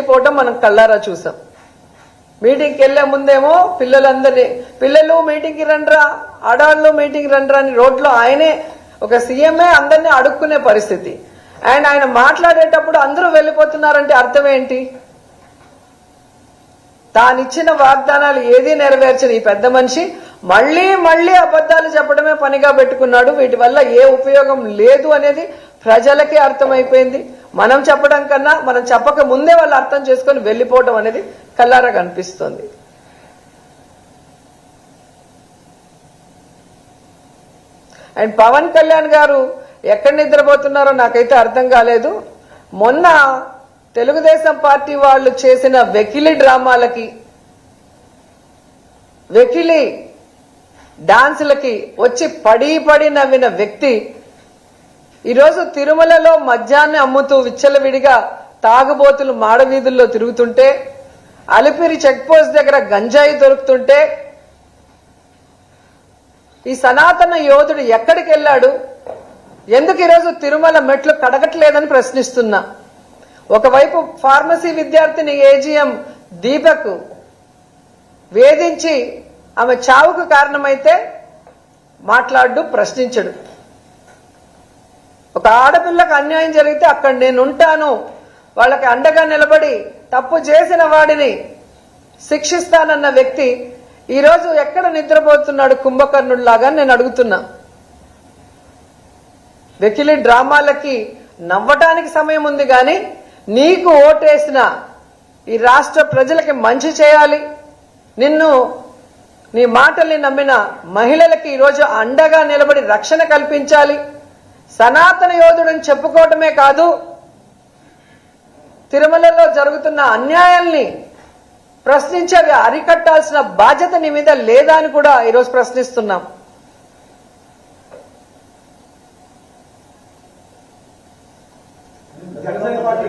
వెళ్ళిపోవటం మనం కళ్ళారా చూసాం. మీటింగ్కి వెళ్లే ముందేమో పిల్లలు మీటింగ్కి రండ్రా, ఆడవాళ్ళు మీటింగ్కి రండ్రా అని రోడ్లో ఆయనే ఒక సీఎంఏ అందరినీ అడుక్కునే పరిస్థితి. అండ్ ఆయన మాట్లాడేటప్పుడు అందరూ వెళ్ళిపోతున్నారంటే అర్థం ఏంటి? తానిచ్చిన వాగ్దానాలు ఏదీ నెరవేర్చిన ఈ పెద్ద మనిషి మళ్లీ మళ్లీ అబద్ధాలు చెప్పడమే పనిగా పెట్టుకున్నాడు. వీటి వల్ల ఏ ఉపయోగం లేదు అనేది ప్రజలకే అర్థమైపోయింది. మనం చెప్పడం కన్నా మనం చెప్పక ముందే వాళ్ళు అర్థం చేసుకొని వెళ్ళిపోవడం అనేది కల్లారా కనిపిస్తుంది. అండ్ పవన్ కళ్యాణ్ గారు ఎక్కడ నిద్రపోతున్నారో నాకైతే అర్థం కాలేదు. మొన్న తెలుగుదేశం పార్టీ వాళ్ళు చేసిన వెకిలి డ్రామాలకి, వెకిలి డాన్సులకి వచ్చి పడి నవ్విన వ్యక్తి ఈరోజు తిరుమలలో మద్యాన్ని అమ్ముతూ విచ్చలవిడిగా తాగుబోతులు మాడవీధుల్లో తిరుగుతుంటే, అలిపిరి చెక్ పోస్ట్ దగ్గర గంజాయి దొరుకుతుంటే ఈ సనాతన యోధుడు ఎక్కడికి వెళ్ళాడు? ఎందుకు ఈరోజు తిరుమల మెట్లు కడగట్లేదని ప్రశ్నిస్తున్నా. ఒకవైపు ఫార్మసీ విద్యార్థిని ఏజీఎం దీపక్ వేధించి ఆమె చావుకు కారణమైతే మాట్లాడు, ప్రశ్నించడు. ఒక ఆడపిల్లకు అన్యాయం జరిగితే అక్కడ నేనుంటాను, వాళ్ళకి అండగా నిలబడి తప్పు చేసిన వాడిని శిక్షిస్తానన్న వ్యక్తి ఈరోజు ఎక్కడ నిద్రపోతున్నాడు కుంభకర్ణుడిలాగా నేను అడుగుతున్నా. వెకిలి డ్రామాలకి నవ్వటానికి సమయం ఉంది కానీ నీకు ఓటేసిన ఈ రాష్ట్ర ప్రజలకి మంచి చేయాలి, నీ మాటల్ని నమ్మిన మహిళలకి ఈరోజు అండగా నిలబడి రక్షణ కల్పించాలి, సనాతన యోధుడని చెప్పుకోవటమే కాదు తిరుమలలో జరుగుతున్న అన్యాయాల్ని ప్రశ్నించేవి అరికట్టాల్సిన బాధ్యత నీ మీద లేదా అని కూడా ఈరోజు ప్రశ్నిస్తున్నాం. జనసేన పార్టీ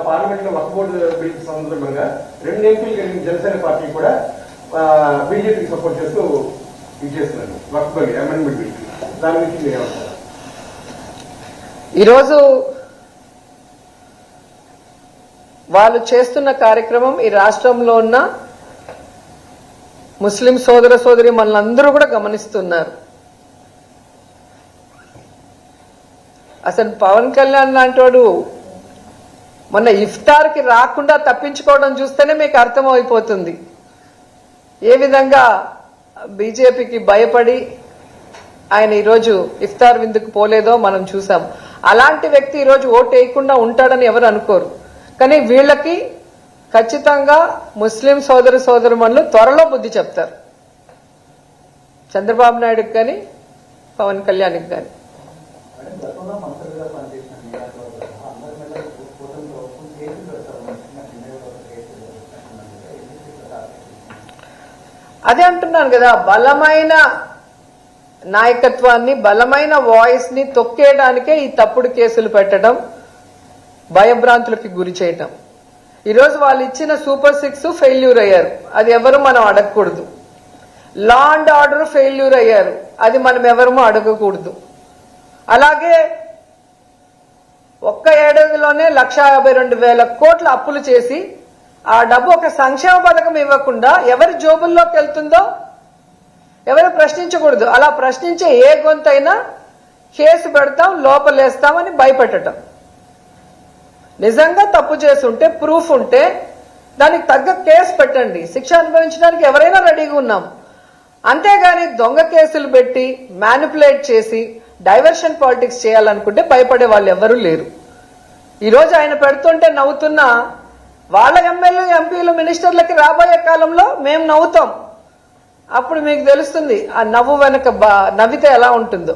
పార్లమెంట్ లో వక్ఫ్ బోర్డు బిల్ సందర్భంగా 2 ఎంపీలు కలిగిన జనసేన పార్టీ కూడా బీజేపీకి సపోర్ట్ చేస్తూ ఇది చేస్తున్నారు వక్ఫ్ బిల్ అమెండ్మెంట్ బిల్. దాని గురించి మీరు ఏమంటారు? ఈరోజు వాళ్ళు చేస్తున్న కార్యక్రమం ఈ రాష్ట్రంలో ఉన్న ముస్లిం సోదర సోదరి మనలందరూ కూడా గమనిస్తున్నారు. అసలు పవన్ కళ్యాణ్ లాంటి వాడు మొన్న ఇఫ్తార్కి రాకుండా తప్పించుకోవడం చూస్తేనే మీకు అర్థమైపోతుంది ఏ విధంగా బీజేపీకి భయపడి ఆయన ఈరోజు ఇఫ్తార్ విందుకు పోలేదో మనం చూసాం. అలాంటి వ్యక్తి ఈరోజు ఓటు వేయకుండా ఉంటాడని ఎవరు అనుకోరు. కానీ వీళ్ళకి ఖచ్చితంగా ముస్లిం సోదర సోదరుమణులు త్వరలో బుద్ధి చెప్తారు, చంద్రబాబు నాయుడుకి కానీ పవన్ కళ్యాణ్కి కానీ. అదే అంటున్నాను కదా, బలమైన నాయకత్వాన్ని బలమైన వాయిస్ ని తొక్కేయడానికే ఈ తప్పుడు కేసులు పెట్టడం, భయభ్రాంతులకి గురి చేయటం. ఈరోజు వాళ్ళు ఇచ్చిన సూపర్ 6 ఫెయిల్యూర్ అయ్యారు, అది ఎవరు మనం అడగకూడదు. లా అండ్ ఆర్డర్ ఫెయిల్యూర్ అయ్యారు, అది మనం ఎవరము అడగకూడదు. అలాగే ఒక్క ఏడాదిలోనే 1,52,000 కోట్ల అప్పులు చేసి ఆ డబ్బు ఒక సంక్షేమ పథకం ఇవ్వకుండా ఎవరి జోబుల్లోకి వెళ్తుందో ఎవరు ప్రశ్నించకూడదు. అలా ప్రశ్నించే ఏ గొంతైనా కేసు పెడతాం, లోపలేస్తామని భయపెట్టడం. నిజంగా తప్పు చేస్తుంటే ప్రూఫ్ ఉంటే దానికి తగ్గ కేసు పెట్టండి, శిక్ష అనుభవించడానికి ఎవరైనా రెడీగా ఉన్నాం. అంతేగాని దొంగ కేసులు పెట్టి మ్యానిపులేట్ చేసి డైవర్షన్ పాలిటిక్స్ చేయాలనుకుంటే భయపడే వాళ్ళు ఎవరూ లేరు. ఈరోజు ఆయన పెడుతుంటే నవ్వుతున్న వాళ్ళ ఎమ్మెల్యే ఎంపీలు మినిస్టర్లకి రాబోయే కాలంలో మేము నవ్వుతాం. అప్పుడు మీకు తెలుస్తుంది ఆ నవ్వు వెనక నవ్వితే ఎలా ఉంటుందో.